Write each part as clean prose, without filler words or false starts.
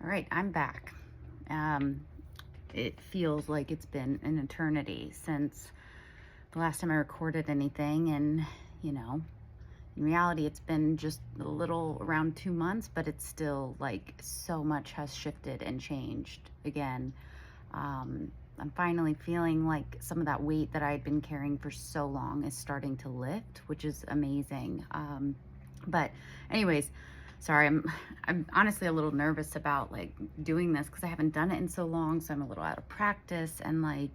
All right, I'm back. Um, it feels like it's been an eternity since the last time I recorded anything, and you know, in reality, it's been just a little around 2 months, but it's still like so much has shifted and changed again. I'm finally feeling like some of that weight that I had been carrying for so long is starting to lift, which is amazing. But anyways, sorry, I'm honestly a little nervous about like doing this because I haven't done it in so long, so I'm a little out of practice. And like,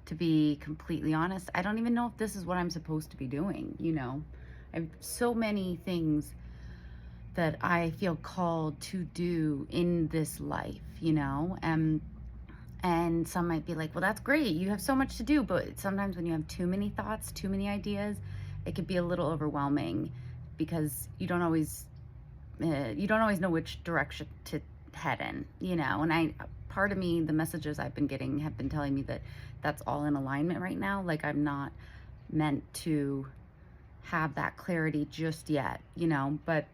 to be completely honest, I don't even know if this is what I'm supposed to be doing. I have so many things that I feel called to do in this life. And some might be like, well, that's great, you have so much to do. But sometimes when you have too many thoughts, too many ideas, it could be a little overwhelming because you don't always know which direction to head in. And part of me, the messages I've been getting have been telling me that that's all in alignment right now. Like, I'm not meant to have that clarity just yet. But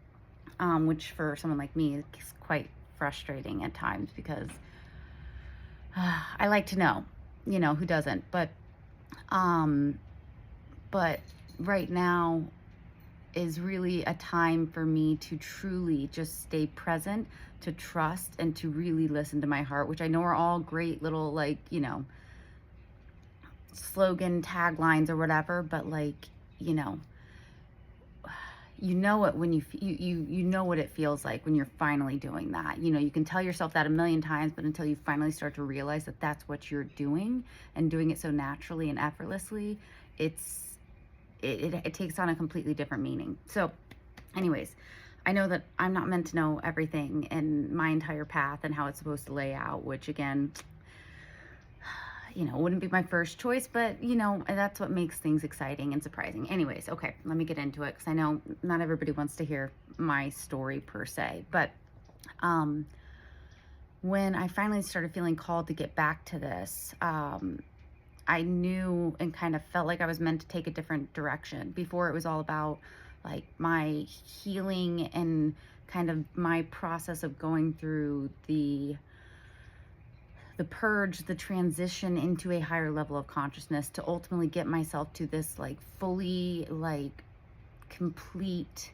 which for someone like me is quite frustrating at times because I like to know, who doesn't. Um, but right now is really a time for me to truly just stay present, to trust, and to really listen to my heart, which I know are all great little, slogan taglines or whatever, but you know it when you know what it feels like when you're finally doing that. You can tell yourself that a million times, but until you finally start to realize that that's what you're doing and doing it so naturally and effortlessly, it takes on a completely different meaning. So anyways, I know that I'm not meant to know everything and my entire path and how it's supposed to lay out, which again, wouldn't be my first choice, but that's what makes things exciting and surprising. Anyways, okay, let me get into it because I know not everybody wants to hear my story per se, but when I finally started feeling called to get back to this, I knew and kind of felt like I was meant to take a different direction. Before, it was all about like my healing and kind of my process of going through the purge, the transition into a higher level of consciousness to ultimately get myself to this like fully like complete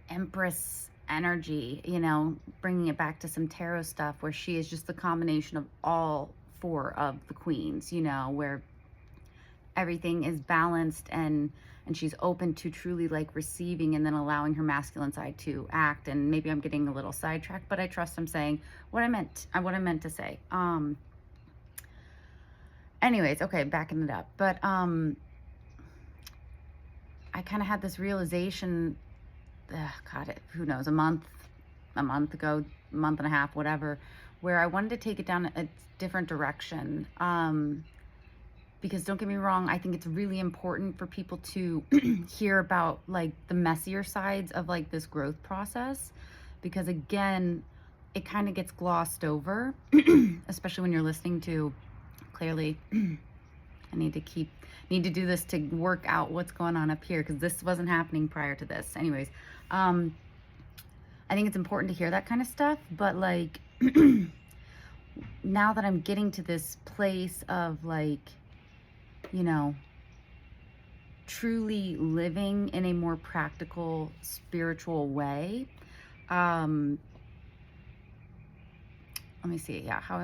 empress energy, bringing it back to some tarot stuff where she is just the combination of all four of the queens, where everything is balanced and she's open to truly like receiving and then allowing her masculine side to act. And maybe I'm getting a little sidetracked, but I trust I'm saying what I meant to say. Anyways, okay, backing it up. But I kind of had this realization, who knows, a month ago, month and a half, whatever, where I wanted to take it down a different direction. Because don't get me wrong, I think it's really important for people to hear about like the messier sides of like this growth process, because again, it kind of gets glossed over, especially when you're listening to clearly. I need to do this to work out what's going on up here because this wasn't happening prior to this. Anyways, I think it's important to hear that kind of stuff, but like now that I'm getting to this place of like, truly living in a more practical, spiritual way. Let me see. Yeah. I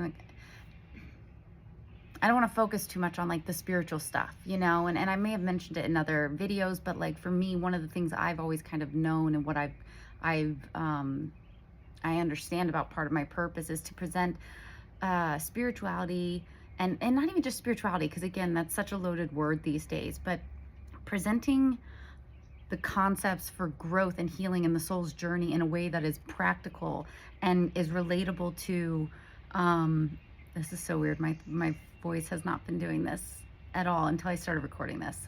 don't want to focus too much on like the spiritual stuff, and I may have mentioned it in other videos, but like for me, one of the things I've always kind of known and what I understand about part of my purpose is to present spirituality and not even just spirituality, because again, that's such a loaded word these days, but presenting the concepts for growth and healing in the soul's journey in a way that is practical and is relatable to, this is so weird. My voice has not been doing this at all until I started recording this.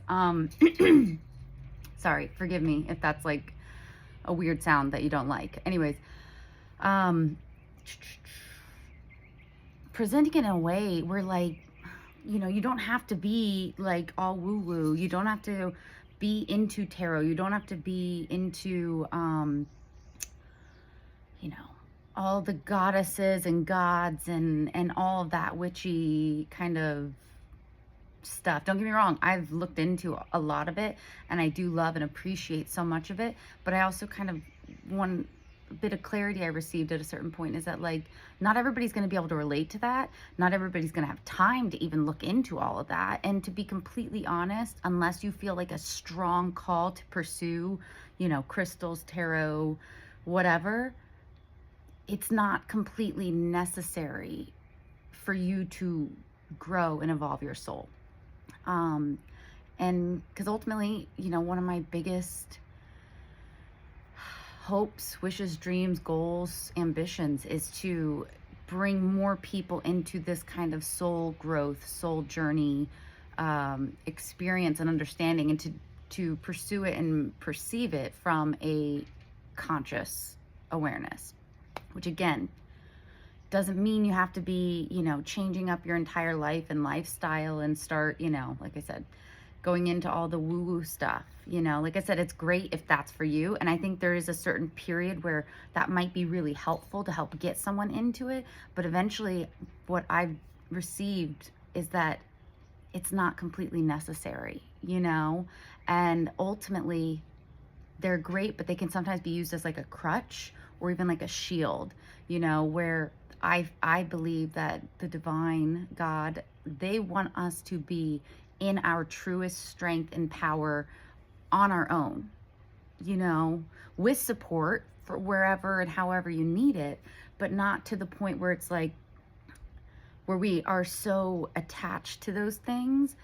Sorry, forgive me if that's like a weird sound that you don't like. Anyways, presenting it in a way where like, you don't have to be like all woo woo. You don't have to be into tarot. You don't have to be into, all the goddesses and gods and all of that witchy kind of stuff. Don't get me wrong, I've looked into a lot of it and I do love and appreciate so much of it, but I also kind of, one bit of clarity I received at a certain point is that, like, not everybody's going to be able to relate to that. Not everybody's going to have time to even look into all of that. And to be completely honest, unless you feel like a strong call to pursue, crystals, tarot, whatever, it's not completely necessary for you to grow and evolve your soul. And because ultimately, one of my biggest hopes, wishes, dreams, goals, ambitions is to bring more people into this kind of soul growth, soul journey, experience and understanding, and to pursue it and perceive it from a conscious awareness, which again doesn't mean you have to be, changing up your entire life and lifestyle and start, like I said, going into all the woo-woo stuff. Like I said, it's great if that's for you. And I think there is a certain period where that might be really helpful to help get someone into it. But eventually what I've received is that it's not completely necessary, and ultimately they're great, but they can sometimes be used as like a crutch or even like a shield, where I believe that the divine God, they want us to be in our truest strength and power on our own, with support for wherever and however you need it, but not to the point where it's like, where we are so attached to those things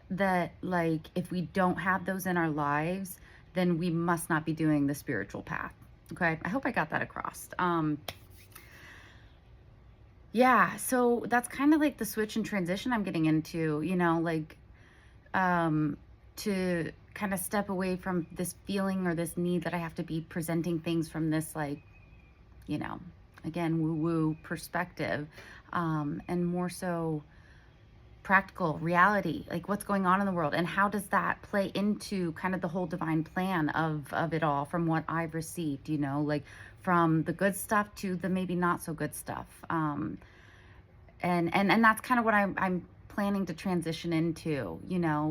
that, like, if we don't have those in our lives, then we must not be doing the spiritual path. Okay, I hope I got that across. Yeah, so that's kind of like the switch and transition I'm getting into, to kind of step away from this feeling or this need that I have to be presenting things from this, like, again, woo-woo perspective, and more so practical reality, like what's going on in the world and how does that play into kind of the whole divine plan of it all, from what I've received, like from the good stuff to the maybe not so good stuff, and that's kind of what I'm planning to transition into,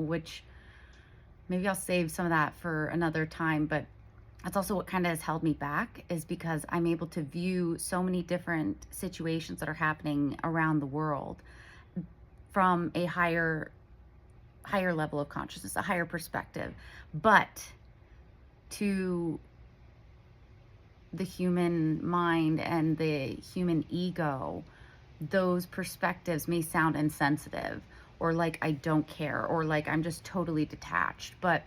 which maybe I'll save some of that for another time. But that's also what kind of has held me back, is because I'm able to view so many different situations that are happening around the world from a higher level of consciousness, a higher perspective. But to the human mind and the human ego, those perspectives may sound insensitive, or like I don't care, or like I'm just totally detached. But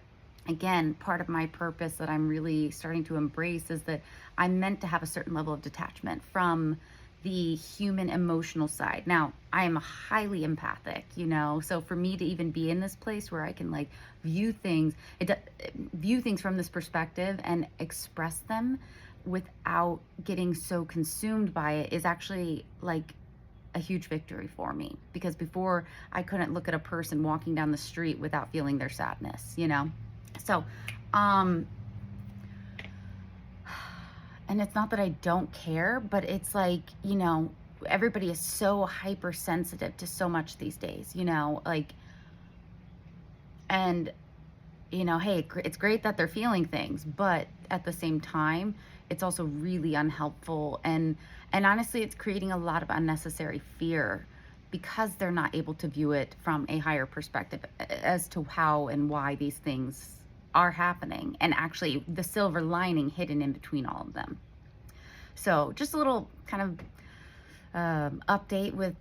again, part of my purpose that I'm really starting to embrace is that I'm meant to have a certain level of detachment from the human emotional side. Now, I am highly empathic, so for me to even be in this place where I can like view things from this perspective and express them without getting so consumed by it is actually like a huge victory for me, because before I couldn't look at a person walking down the street without feeling their sadness, So, and it's not that I don't care, but it's like, everybody is so hypersensitive to so much these days, like, and, hey, it's great that they're feeling things, but at the same time, it's also really unhelpful. And honestly, it's creating a lot of unnecessary fear because they're not able to view it from a higher perspective as to how and why these things are happening, and actually the silver lining hidden in between all of them. So just a little kind of update with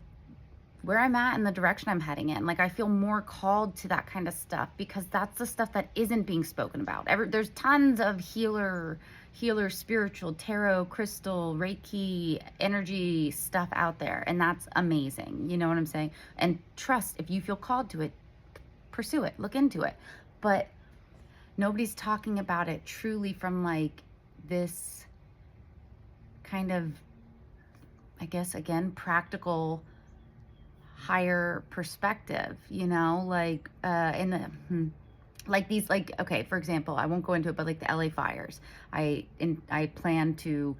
where I'm at and the direction I'm heading in. Like, I feel more called to that kind of stuff because that's the stuff that isn't being spoken about. There's tons of healer, spiritual, tarot, crystal, Reiki, energy stuff out there, and that's amazing. You know what I'm saying? And trust, if you feel called to it, pursue it, look into it. But nobody's talking about it truly from like this kind of, I guess, again, practical, higher perspective, like in the like these, like, okay, for example, I won't go into it, but like the LA fires, I plan to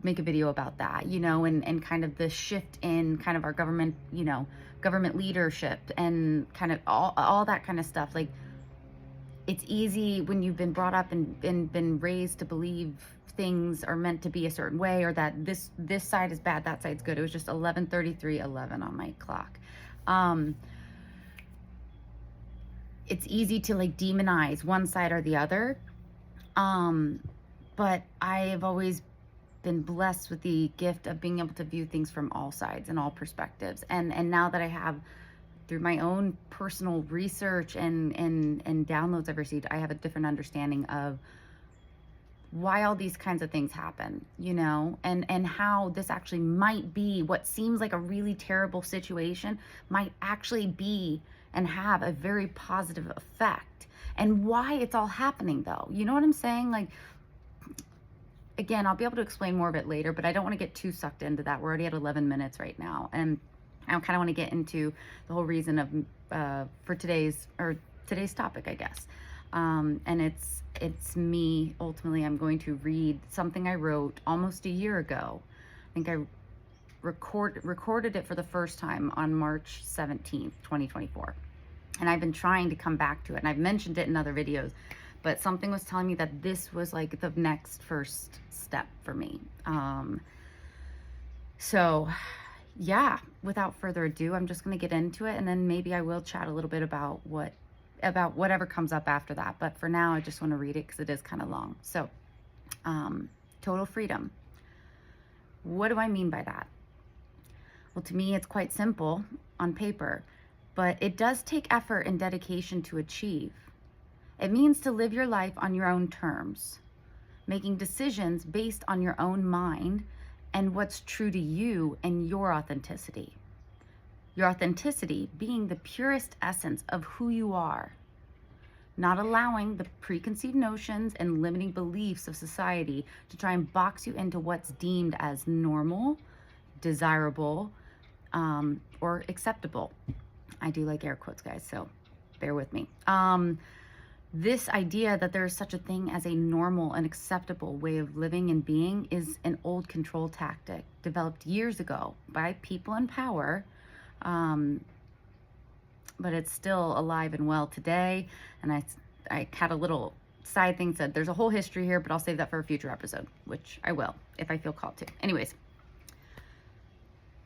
make a video about that, you know, and kind of the shift in kind of our government, you know, government leadership and kind of all that kind of stuff. Like, it's easy when you've been brought up and been raised to believe things are meant to be a certain way, or that this side is bad, that side's good. It was just 11:33:11 on my clock. It's easy to like demonize one side or the other. But I have always been blessed with the gift of being able to view things from all sides and all perspectives. And now that I have, through my own personal research and downloads I've received, I have a different understanding of why all these kinds of things happen, you know, and how this actually might be what seems like a really terrible situation might actually be and have a very positive effect, and why it's all happening though. You know what I'm saying? Like, again, I'll be able to explain more of it later, but I don't want to get too sucked into that. We're already at 11 minutes right now. And I kind of want to get into the whole reason of, for today's topic, I guess. And it's me, ultimately, I'm going to read something I wrote almost a year ago. I think I recorded it for the first time on March 17th, 2024. And I've been trying to come back to it, and I've mentioned it in other videos, but something was telling me that this was like the next first step for me. So yeah, without further ado, I'm just going to get into it, and then maybe I will chat a little bit about whatever comes up after that. But for now, I just want to read it because it is kind of long. So, total freedom. What do I mean by that? Well, to me, it's quite simple on paper, but it does take effort and dedication to achieve. It means to live your life on your own terms, making decisions based on your own mind and what's true to you and your authenticity. Your authenticity being the purest essence of who you are, not allowing the preconceived notions and limiting beliefs of society to try and box you into what's deemed as normal, desirable, or acceptable. I do like air quotes, guys, so bear with me. This idea that there is such a thing as a normal and acceptable way of living and being is an old control tactic developed years ago by people in power, but it's still alive and well today. And I had a little side thing said there's a whole history here, but I'll save that for a future episode, which I will if I feel called to. Anyways,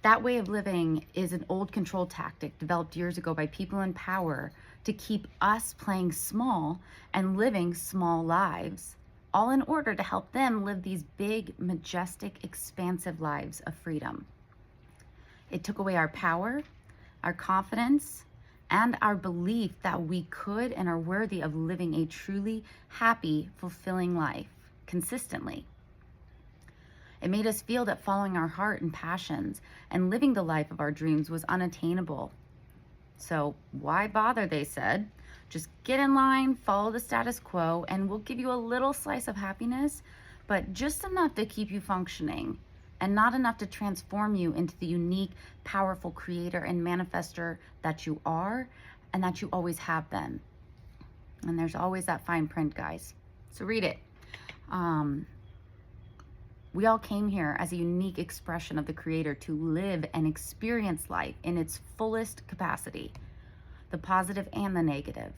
that way of living is an old control tactic developed years ago by people in power to keep us playing small and living small lives, all in order to help them live these big, majestic, expansive lives of freedom. It took away our power, our confidence, and our belief that we could and are worthy of living a truly happy, fulfilling life consistently. It made us feel that following our heart and passions and living the life of our dreams was unattainable. So why bother, they said. Just get in line, follow the status quo, and we'll give you a little slice of happiness, but just enough to keep you functioning and not enough to transform you into the unique, powerful creator and manifester that you are and that you always have been. And there's always that fine print, guys. So read it. We all came here as a unique expression of the Creator to live and experience life in its fullest capacity, the positive and the negative.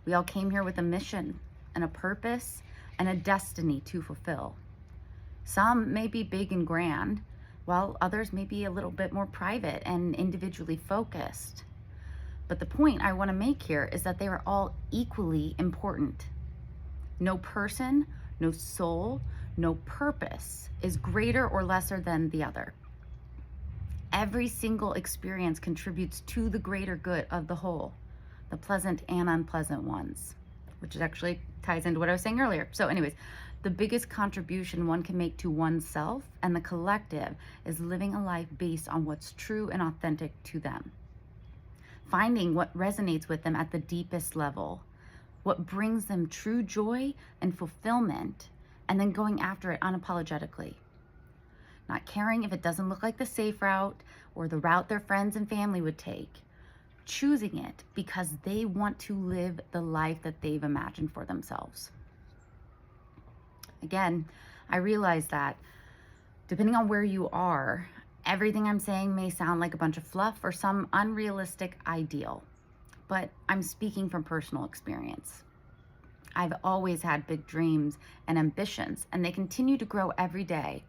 We all came here with a mission and a purpose and a destiny to fulfill. Some may be big and grand, while others may be a little bit more private and individually focused. But the point I want to make here is that they are all equally important. No person, no soul, no purpose is greater or lesser than the other. Every single experience contributes to the greater good of the whole, the pleasant and unpleasant ones, which actually ties into what I was saying earlier. So anyways, the biggest contribution one can make to oneself and the collective is living a life based on what's true and authentic to them. Finding what resonates with them at the deepest level, what brings them true joy and fulfillment, and then going after it unapologetically. Not caring if it doesn't look like the safe route or the route their friends and family would take. Choosing it because they want to live the life that they've imagined for themselves. Again, I realize that Depending on where you are, everything I'm saying may sound like a bunch of fluff or some unrealistic ideal, but I'm speaking from personal experience. I've always had big dreams and ambitions, and they continue to grow every day.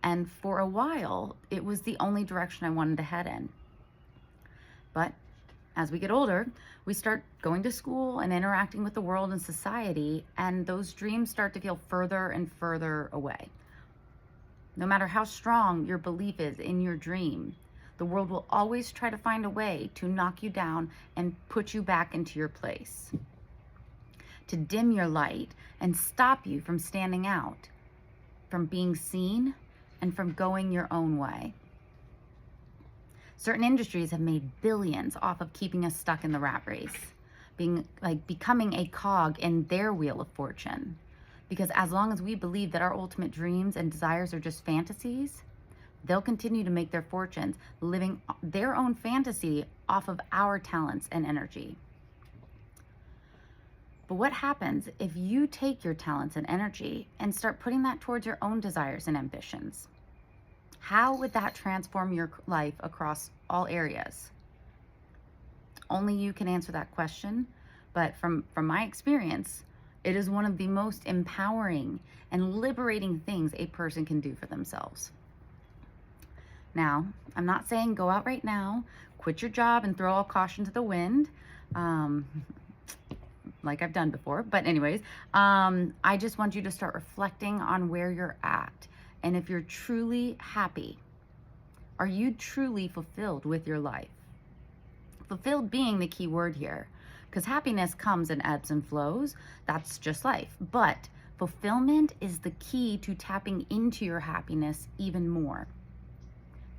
And for a while, it was the only direction I wanted to head in. But as we get older, we start going to school and interacting with the world and society, and those dreams start to feel further and further away. No matter how strong your belief is in your dream, the world will always try to find a way to knock you down and put you back into your place, to dim your light and stop you from standing out, from being seen, and from going your own way. Certain industries have made billions off of keeping us stuck in the rat race, becoming a cog in their wheel of fortune. Because as long as we believe that our ultimate dreams and desires are just fantasies, they'll continue to make their fortunes living their own fantasy off of our talents and energy. But what happens if you take your talents and energy and start putting that towards your own desires and ambitions? How would that transform your life across all areas? Only you can answer that question, but from my experience, it is one of the most empowering and liberating things a person can do for themselves. Now, I'm not saying go out right now, quit your job and throw all caution to the wind, like I've done before. But anyways, I just want you to start reflecting on where you're at. And if you're truly happy, are you truly fulfilled with your life? Fulfilled being the key word here. Because happiness comes in ebbs and flows. That's just life. But fulfillment is the key to tapping into your happiness even more.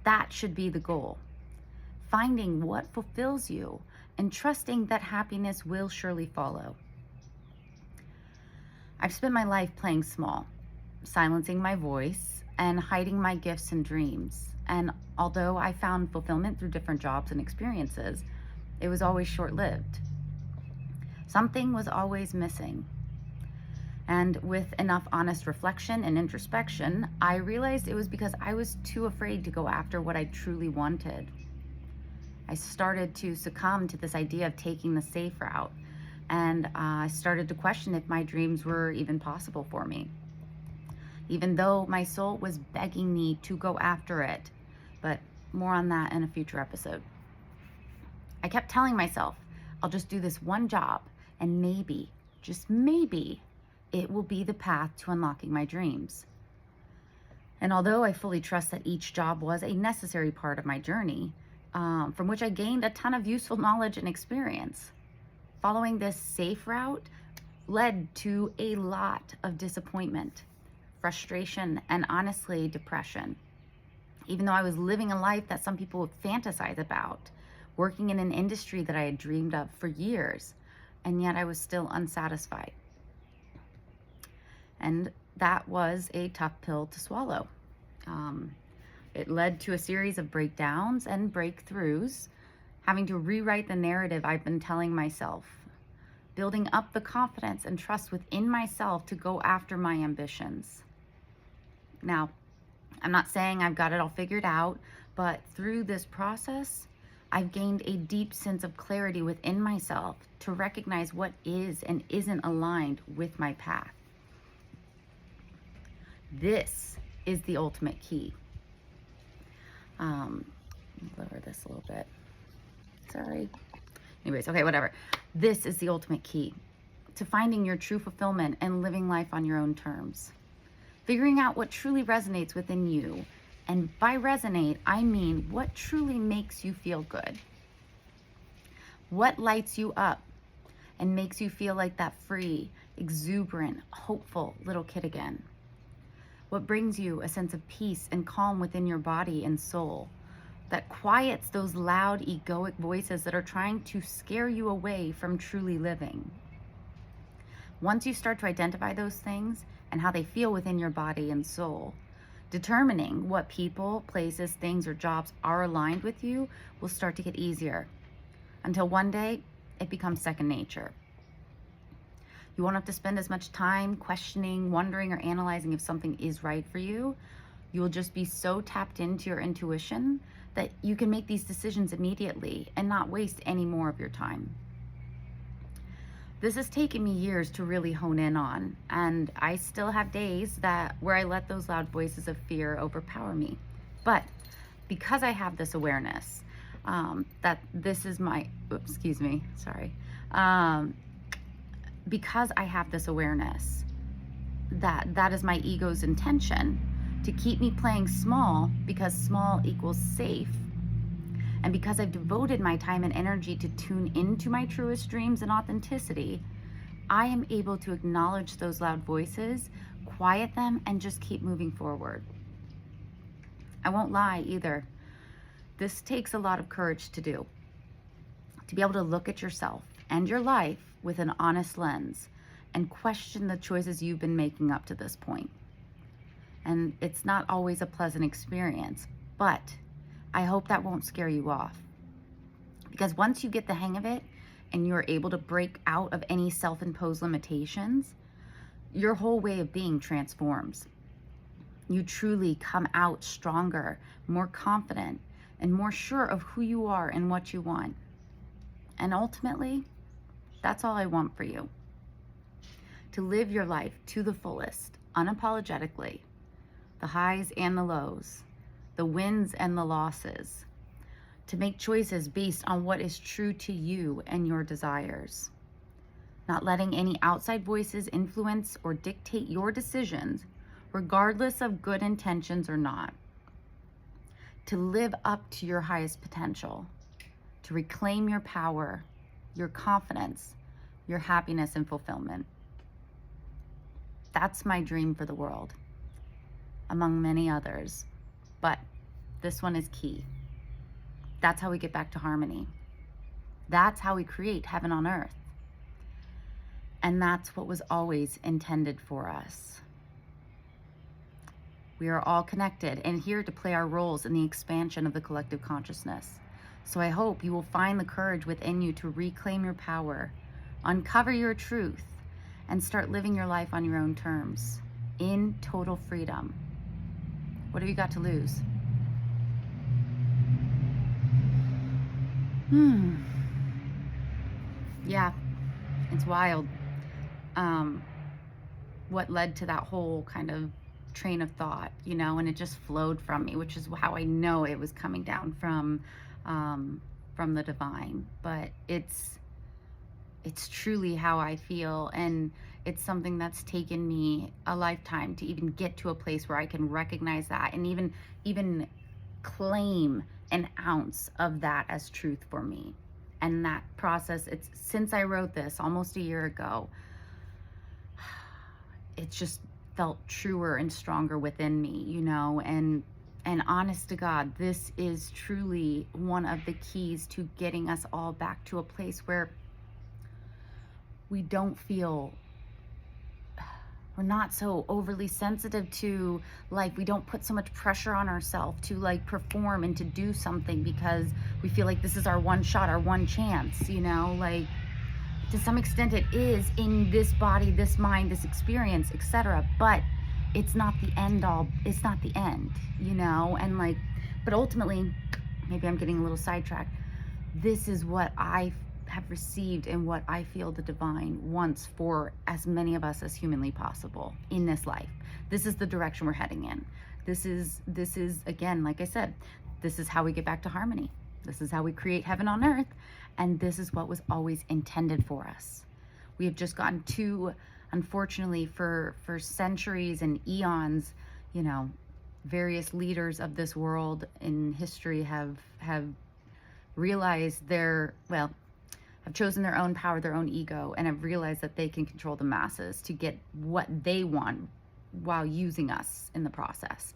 That should be the goal. Finding what fulfills you and trusting that happiness will surely follow. I've spent my life playing small, silencing my voice and hiding my gifts and dreams. And although I found fulfillment through different jobs and experiences, it was always short-lived. Something was always missing. And with enough honest reflection and introspection, I realized it was because I was too afraid to go after what I truly wanted. I started to succumb to this idea of taking the safe route, and I started to question if my dreams were even possible for me, even though my soul was begging me to go after it. But more on that in a future episode. I kept telling myself, I'll just do this one job, and maybe, just maybe, it will be the path to unlocking my dreams. And although I fully trust that each job was a necessary part of my journey, from which I gained a ton of useful knowledge and experience, following this safe route led to a lot of disappointment, frustration, and honestly, depression. Even though I was living a life that some people would fantasize about, working in an industry that I had dreamed of for years, and yet I was still unsatisfied. And that was a tough pill to swallow. It led to a series of breakdowns and breakthroughs, having to rewrite the narrative I've been telling myself, building up the confidence and trust within myself to go after my ambitions. Now, I'm not saying I've got it all figured out, but through this process, I've gained a deep sense of clarity within myself to recognize what is and isn't aligned with my path. This is the ultimate key. Lower this a little bit. Sorry. Anyways, okay, whatever. This is the ultimate key to finding your true fulfillment and living life on your own terms. Figuring out what truly resonates within you. And by resonate, I mean what truly makes you feel good. What lights you up and makes you feel like that free, exuberant, hopeful little kid again. What brings you a sense of peace and calm within your body and soul that quiets those loud, egoic voices that are trying to scare you away from truly living. Once you start to identify those things and how they feel within your body and soul, determining what people, places, things, or jobs are aligned with you will start to get easier until one day it becomes second nature. You won't have to spend as much time questioning, wondering, or analyzing if something is right for you. You will just be so tapped into your intuition that you can make these decisions immediately and not waste any more of your time. This has taken me years to really hone in on, and I still have days where I let those loud voices of fear overpower me. But because I have this awareness, that this is my, excuse me, sorry. Because I have this awareness that is my ego's intention to keep me playing small, because small equals safe. And because I've devoted my time and energy to tune into my truest dreams and authenticity, I am able to acknowledge those loud voices, quiet them, and just keep moving forward. I won't lie either. This takes a lot of courage to do. To be able to look at yourself and your life with an honest lens and question the choices you've been making up to this point. And it's not always a pleasant experience, but I hope that won't scare you off. Because once you get the hang of it and you're able to break out of any self-imposed limitations, your whole way of being transforms. You truly come out stronger, more confident, and more sure of who you are and what you want. And ultimately, that's all I want for you. To live your life to the fullest, unapologetically, the highs and the lows, the wins and the losses, to make choices based on what is true to you and your desires, not letting any outside voices influence or dictate your decisions, regardless of good intentions or not, to live up to your highest potential, to reclaim your power, your confidence, your happiness and fulfillment. That's my dream for the world, among many others, but this one is key. That's how we get back to harmony. That's how we create heaven on earth. And that's what was always intended for us. We are all connected and here to play our roles in the expansion of the collective consciousness. So I hope you will find the courage within you to reclaim your power, uncover your truth, and start living your life on your own terms, in total freedom. What have you got to lose? Yeah, it's wild. What led to that whole kind of train of thought, and it just flowed from me, which is how I know it was coming down from the divine. But it's truly how I feel, and it's something that's taken me a lifetime to even get to a place where I can recognize that and even claim an ounce of that as truth for me. And that process, it's since I wrote this almost a year ago, it's just felt truer and stronger within me, and honest to God, this is truly one of the keys to getting us all back to a place where we don't feel, we're not so overly sensitive to life. We don't put so much pressure on ourselves to perform and to do something because we feel like this is our one shot, our one chance, to some extent it is in this body, this mind, this experience, etc. But it's not the end all, it's not the end, and but ultimately, maybe I'm getting a little sidetracked. This is what I have received and what I feel the divine wants for as many of us as humanly possible in this life. This is the direction we're heading in. This is again, like I said, this is how we get back to harmony. This is how we create heaven on earth. And this is what was always intended for us. We have just gotten too, unfortunately, for centuries and eons, various leaders of this world in history have realized have chosen their own power, their own ego, and have realized that they can control the masses to get what they want while using us in the process.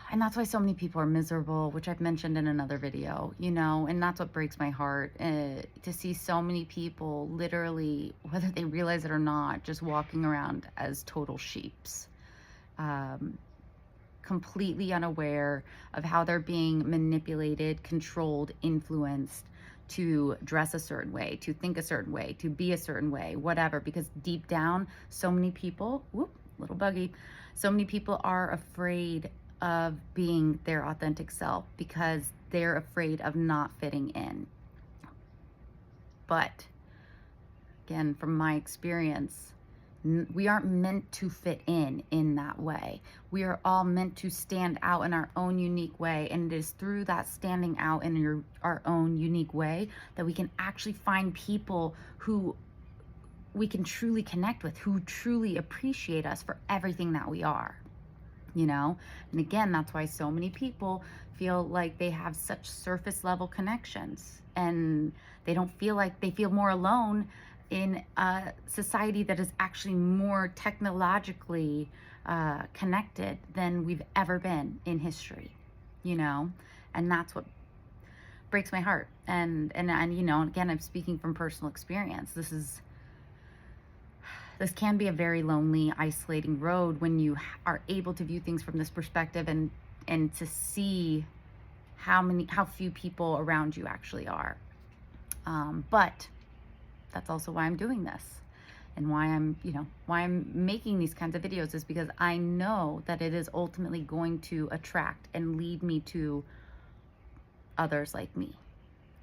And that's why so many people are miserable, which I've mentioned in another video, and that's what breaks my heart, to see so many people literally, whether they realize it or not, just walking around as total sheeps, completely unaware of how they're being manipulated, controlled, influenced to dress a certain way, to think a certain way, to be a certain way, whatever, because deep down, so many people, little buggy. So many people are afraid of being their authentic self because they're afraid of not fitting in. But again, from my experience, we aren't meant to fit in that way. We are all meant to stand out in our own unique way, and it is through that standing out in our own unique way that we can actually find people who we can truly connect with, who truly appreciate us for everything that we are, you know? And again, that's why so many people feel like they have such surface level connections, and they don't feel like they feel more alone in a society that is actually more technologically connected than we've ever been in history, you know? And that's what breaks my heart. And you know, again, I'm speaking from personal experience. This can be a very lonely, isolating road when you are able to view things from this perspective, and to see how few people around you actually are. But that's also why I'm doing this, and why I'm making these kinds of videos, is because I know that it is ultimately going to attract and lead me to others like me.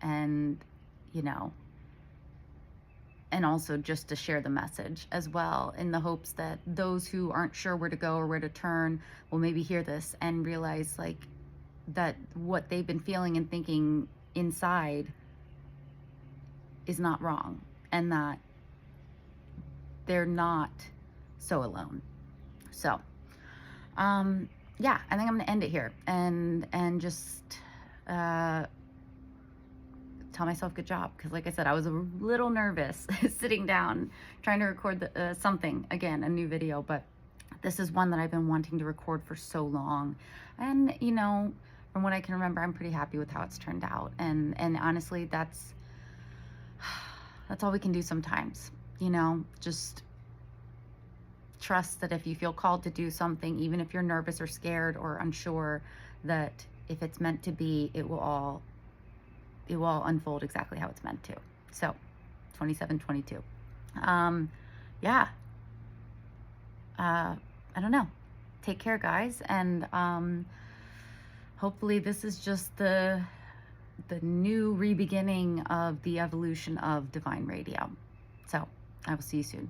And, you know, and also just to share the message as well, in the hopes that those who aren't sure where to go or where to turn will maybe hear this and realize, like, that what they've been feeling and thinking inside is not wrong, and that they're not so alone. So, yeah, I think I'm gonna end it here and just tell myself good job, because like I said, I was a little nervous sitting down trying to record something, again, a new video, but this is one that I've been wanting to record for so long. And, you know, from what I can remember, I'm pretty happy with how it's turned out. And honestly, that's all we can do sometimes, you know. Just trust that if you feel called to do something, even if you're nervous or scared or unsure, that if it's meant to be, it will all unfold exactly how it's meant to. So 2722. Yeah. I don't know. Take care, guys. And hopefully this is just the new re-beginning of the evolution of Divine Radio. So I will see you soon.